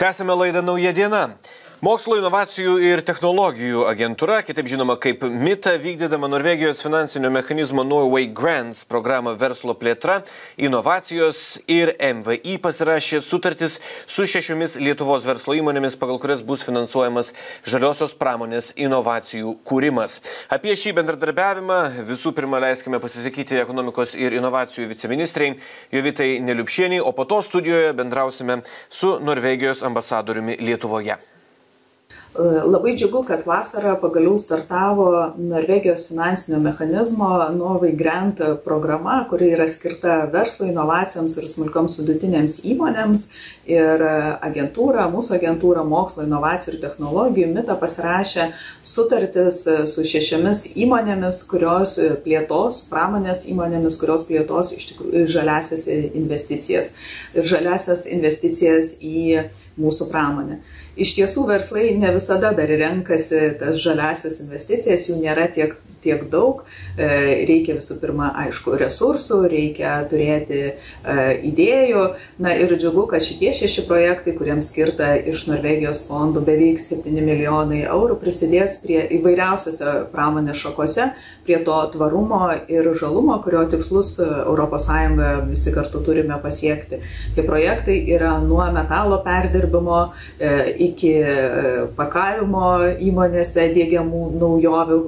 Tęsime laidą Nauja diena. Mokslo, inovacijų ir technologijų agentūra, kitaip žinoma kaip MITA, vykdydama Norvegijos finansinio mechanizmo Norway Grants programą Verslo, plėtra, inovacijos ir MVI pasirašė sutartis su 6 Lietuvos verslo įmonėmis, pagal kurias bus finansuojamas žaliosios pramonės inovacijų kūrimas. Apie šį bendradarbiavimą visų pirma leiskime pasisakyti ekonomikos ir inovacijų viceministrei Jovitai Neliupšienei, o po to studijoje bendrausime su Norvegijos ambasadoriumi Lietuvoje. Labai džiugu, kad vasarą pagaliau startavo Norvegijos finansinio mechanizmo Norway Grant programa, kuri yra skirta verslo, inovacijoms ir smulkioms vidutinėms įmonėms. Ir agentūra, mūsų agentūra Mokslo, inovacijų ir technologijų MITA pasirašė sutartis su 6 įmonėmis, kurios plėtos, pramonės įmonėmis, kurios plėtos iš tikrųjų žaliasias investicijas. Ir žaliasias investicijas į mūsų pramonę. Iš tiesų verslai ne visada dar renkasi tas žaliasias investicijas, jų nėra tiek daug. Reikia visų pirma, aišku, resursų, reikia turėti idėjų. Na ir džiugu, kad šitie 6 projektai, kuriems skirta iš Norvegijos fondų beveik 7 milijonai eurų, prisidės prie įvairiausiose pramonės šakose, prie to tvarumo ir žalumo, kurio tikslus ES visi kartu turime pasiekti. Tie projektai yra nuo metalo perdirbimo iki pakavimo įmonėse diegiamų naujovių.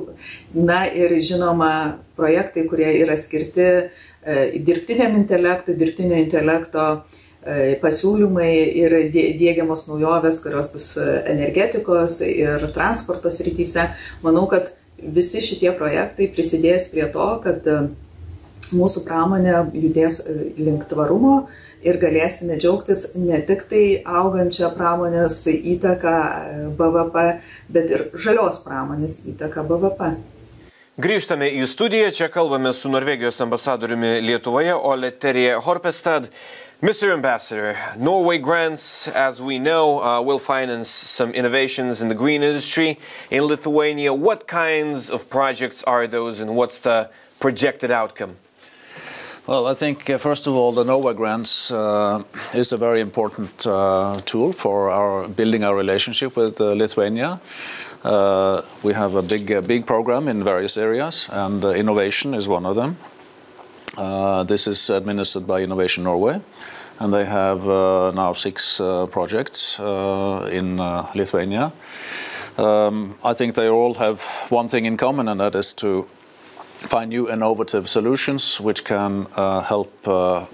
Na ir žinoma, projektai, kurie yra skirti dirbtiniam intelektui, dirbtinio intelekto pasiūlymai ir diegiamos naujovės, kurios bus energetikos ir transporto srityse. Manau, kad visi šitie projektai prisidės prie to, kad mūsų pramonė judės link tvarumo ir galėsime džiaugtis ne tik tai augančią pramonės įtaką BVP, bet ir žalios pramonės įtaką BVP. Grįžtame į studiją, čia kalbame su Norvegijos ambasadoriumi Lietuvoje, Ole Terje Horpestad. Mr. Ambassador, Norway Grants, as we know, will finance some innovations in the green industry in Lithuania. What kinds of projects are those and what's the projected outcome? Well, I think, first of all, the Norway Grants is a very important tool for building our relationship with Lithuania. We have a big program in various areas, and innovation is one of them. This is administered by Innovation Norway, and they have now 6 projects in Lithuania. I think they all have one thing in common, and that is to find new innovative solutions which can help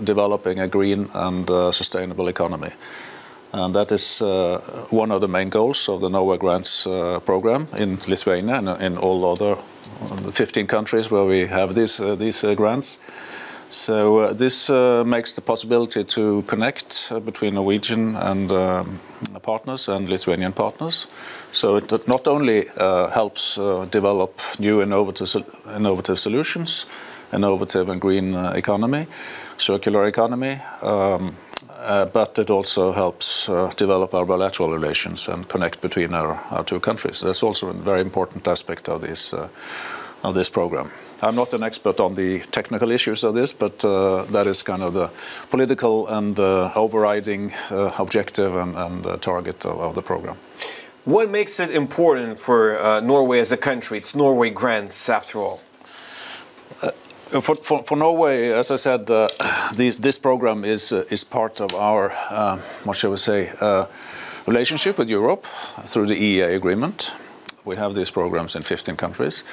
developing a green and sustainable economy. And that is one of the main goals of the Norway Grants program in Lithuania and in all other 15 countries where we have these grants. So this makes the possibility to connect between Norwegian and partners and Lithuanian partners. So it not only helps develop new innovative solutions, innovative and green economy, circular economy, but it also helps develop our bilateral relations and connect between our 2 countries. That's also a very important aspect of this program. I'm not an expert on the technical issues of this, but that is kind of the political and overriding objective and target of the program. What makes it important for Norway as a country? It's Norway Grants, after all. For Norway, as I said, this program is part of our, what shall we say, relationship with Europe through the EEA agreement. We have these programs in 15 countries.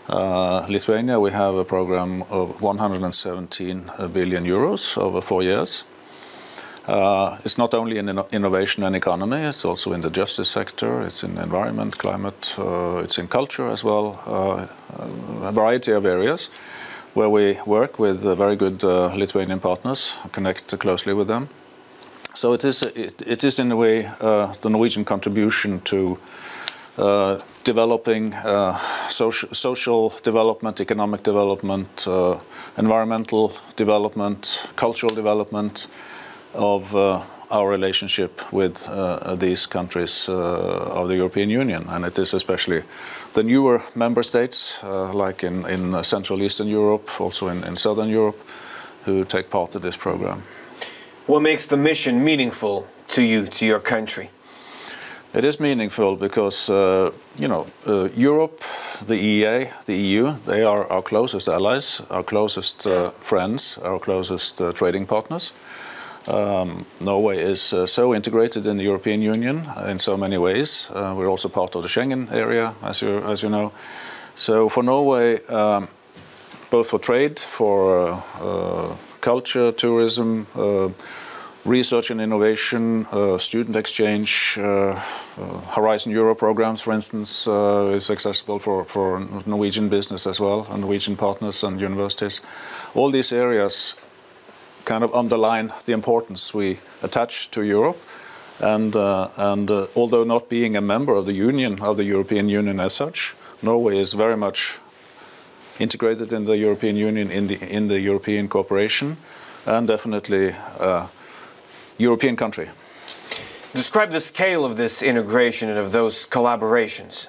Lithuania, we have a program of 117 billion euros over 4 years. It's not only in innovation and economy, it's also in the justice sector, it's in environment, climate, it's in culture as well, a variety of areas where we work with very good Lithuanian partners, connect closely with them. So it is in a way the Norwegian contribution to developing social development, economic development, environmental development, cultural development of our relationship with these countries of the European Union. And it is especially the newer member states, like in Central Eastern Europe, also in Southern Europe, who take part in this program. What makes the mission meaningful to you, to your country? It is meaningful because, Europe, the EEA, the EU, they are our closest allies, our closest friends, our closest trading partners. Norway is so integrated in the European Union in so many ways. We're also part of the Schengen area, as you know. So for Norway, both for trade, for culture, tourism, research and innovation, student exchange, Horizon Europe programs, for instance, is accessible for Norwegian business as well, and Norwegian partners and universities. All these areas kind of underline the importance we attach to Europe, and although not being a member of the Union, of the European Union as such, Norway is very much integrated in the European Union, in the European cooperation, and definitely European country. Describe the scale of this integration and of those collaborations.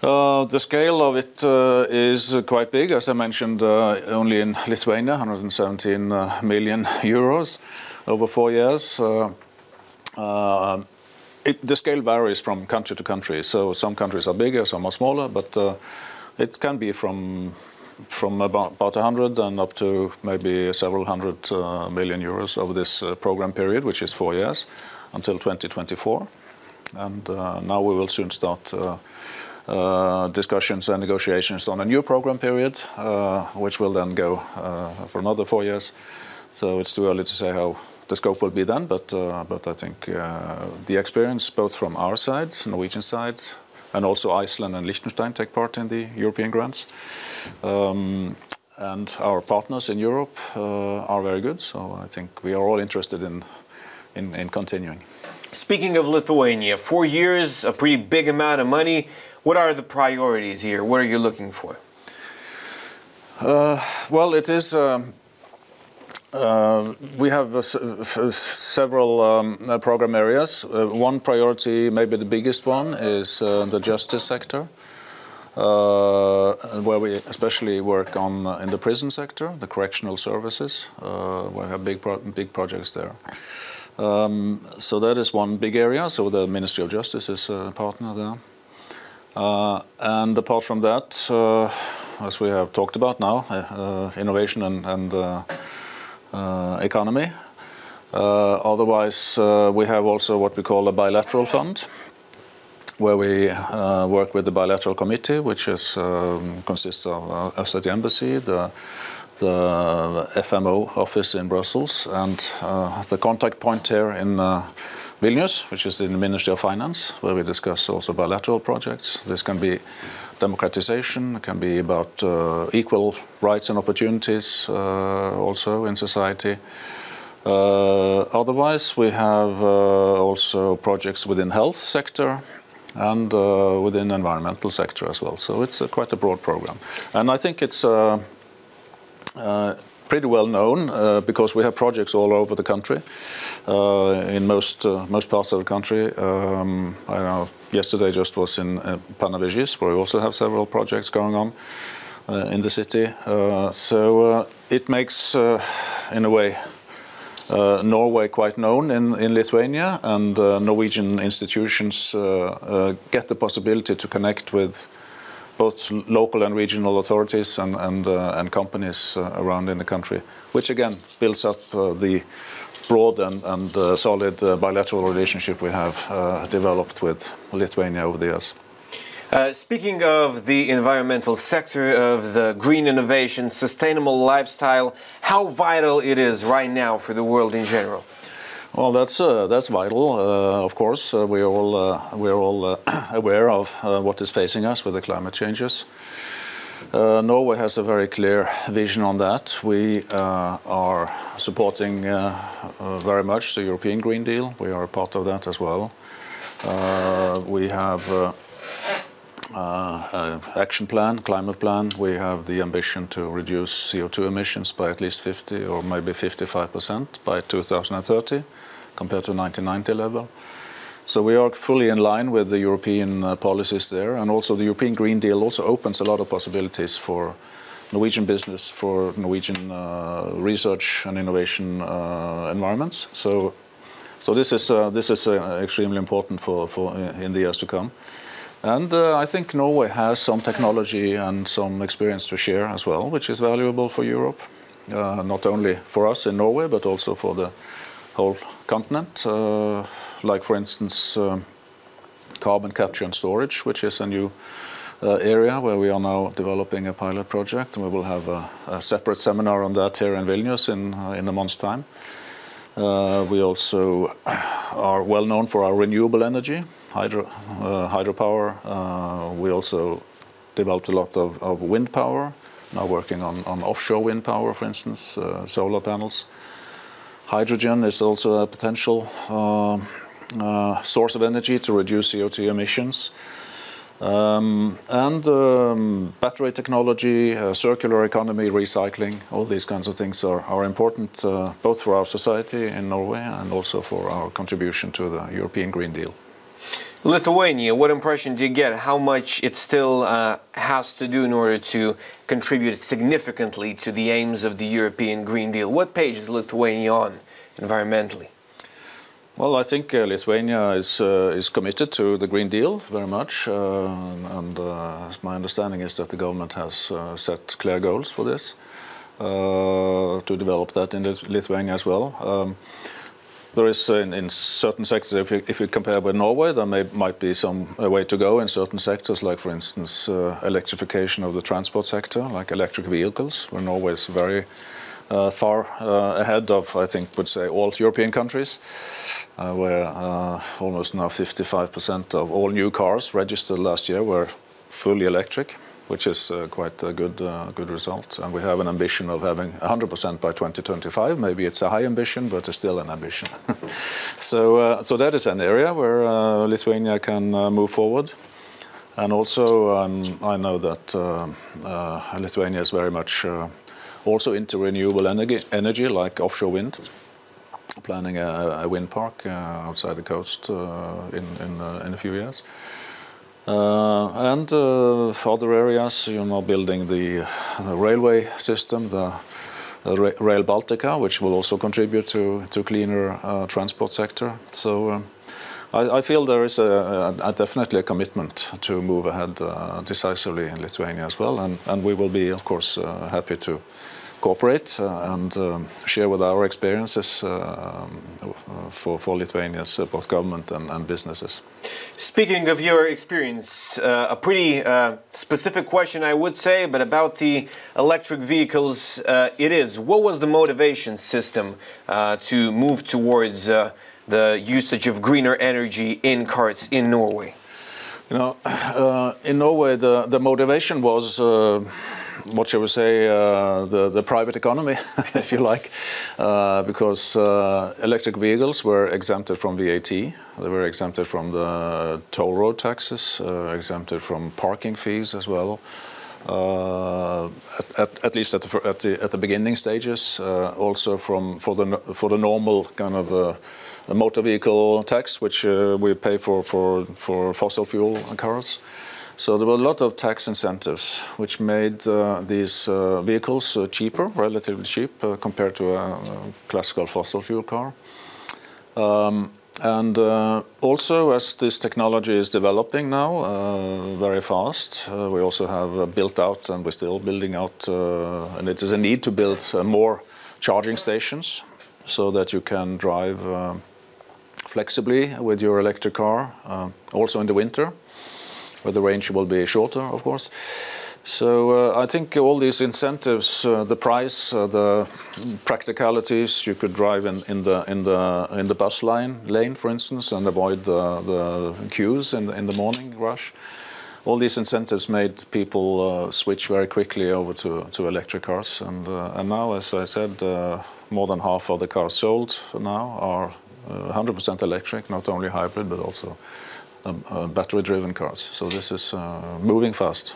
The scale of it is quite big, as I mentioned, only in Lithuania, 117 million euros over 4 years. The scale varies from country to country, so some countries are bigger, some are smaller, but it can be from about 100 and up to maybe several hundred million euros over this program period, which is 4 years, until 2024. And now we will soon start discussions and negotiations on a new program period, which will then go for another 4 years. So it's too early to say how the scope will be then, but I think the experience both from our side, Norwegian side, and also Iceland and Liechtenstein take part in the European grants. And our partners in Europe are very good, so I think we are all interested in continuing. Speaking of Lithuania, 4 years, a pretty big amount of money. What are the priorities here? What are you looking for? Well, it is. We have several program areas. One priority, maybe the biggest one, is the justice sector, where we especially work on in the prison sector, the correctional services. We have big projects there. So that is one big area. So the Ministry of Justice is a partner there. And apart from that, as we have talked about now, innovation and economy. Otherwise, we have also what we call a bilateral fund, where we work with the bilateral committee, which consists of us at the embassy, the FMO office in Brussels, and the contact point here in Vilnius, which is in the Ministry of Finance, where we discuss also bilateral projects. This can be democratization, it can be about equal rights and opportunities also in society. Otherwise, we have also projects within health sector and within environmental sector as well. So it's quite a broad program. And I think it's pretty well known because we have projects all over the country, in most parts of the country. I know yesterday just was in Panevėžys, where we also have several projects going on in the city. So it makes, in a way, Norway quite known in Lithuania, and Norwegian institutions get the possibility to connect with both local and regional authorities and companies around in the country, which again builds up the broad and solid bilateral relationship we have developed with Lithuania over the years. Speaking of the environmental sector, of the green innovation, sustainable lifestyle, how vital it is right now for the world in general? Well, that's vital. Of course, we're all aware of what is facing us with the climate changes. Norway has a very clear vision on that. We are supporting very much the European Green Deal. We are a part of that as well. We have action plan, climate plan. We have the ambition to reduce CO2 emissions by at least 50 or maybe 55% by 2030 compared to 1990 level. So we are fully in line with the European policies there, and also the European Green Deal also opens a lot of possibilities for Norwegian business, for Norwegian research and innovation environments. So So this is extremely important for in the years to come. And I think Norway has some technology and some experience to share as well, which is valuable for Europe, not only for us in Norway, but also for the whole continent. Like, for instance, carbon capture and storage, which is a new area where we are now developing a pilot project, and we will have a separate seminar on that here in Vilnius in a month's time. We also are well known for our renewable energy, hydropower. We also developed a lot of wind power, now working on offshore wind power, for instance, solar panels. Hydrogen is also a potential source of energy to reduce CO2 emissions. Battery technology, circular economy, recycling, all these kinds of things are important both for our society in Norway and also for our contribution to the European Green Deal. Lithuania, what impression do you get? How much it still has to do in order to contribute significantly to the aims of the European Green Deal? What page is Lithuania on environmentally? Well, I think Lithuania is committed to the Green Deal very much, and my understanding is that the government has set clear goals for this, to develop that in Lithuania as well. There is in certain sectors, if you compare with Norway, there might be some way to go in certain sectors, like, for instance, electrification of the transport sector, like electric vehicles, where Norway is very far ahead of, I think, would say, all European countries, where almost now 55% of all new cars registered last year were fully electric, which is quite a good result. And we have an ambition of having 100% by 2025. Maybe it's a high ambition, but it's still an ambition. So that is an area where Lithuania can move forward. And also, I know that Lithuania is very much also into renewable energy, like offshore wind, planning a wind park outside the coast in a few years. And for other areas, building the railway system, the Rail Baltica, which will also contribute to cleaner transport sector. So I feel there is definitely a commitment to move ahead decisively in Lithuania as well, and we will be, of course, happy to cooperate and share with our experiences for Lithuania's both government and businesses. Speaking of your experience, a pretty specific question, I would say, but about the electric vehicles, what was the motivation system to move towards the usage of greener energy in cars in Norway? In Norway, the motivation was what shall we say, the private economy, if you like, because electric vehicles were exempted from VAT, they were exempted from the toll road taxes, exempted from parking fees as well, at least at the beginning stages, also for the normal kind of motor vehicle tax, which we pay for fossil fuel cars. So there were a lot of tax incentives, which made these vehicles cheaper, relatively cheap, compared to a classical fossil fuel car. And also, as this technology is developing now very fast, we also have built out, and we're still building out, and it is a need to build more charging stations so that you can drive flexibly with your electric car, also in the winter, where the range will be shorter, of course. So I think all these incentives, the price, the practicalities, you could drive in the bus lane, for instance, and avoid the queues in the morning rush. All these incentives made people switch very quickly over to electric cars, and now, as I said, more than half of the cars sold now are 100% electric, not only hybrid but also battery-driven cars. So this is moving fast.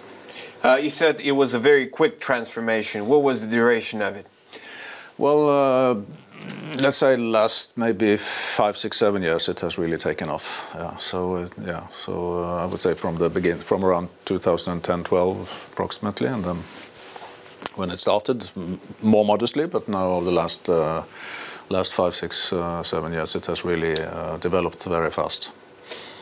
You said it was a very quick transformation. What was the duration of it? Well, let's say last maybe 5, 6, 7 years it has really taken off. Yeah. So I would say from the beginning, from around 2010-12 approximately, and then when it started more modestly, but now over the last last 5, 6, 7 years, it has really developed very fast.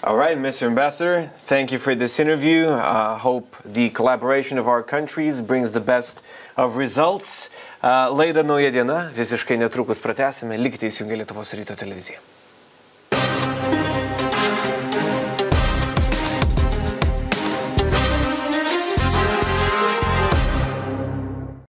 All right, Mr. Ambassador, thank you for this interview. I hope the collaboration of our countries brings the best of results. Laida Nauja diena, visiškai netrukus pratęsime, likite įsijungę Lietuvos ryto televiziją.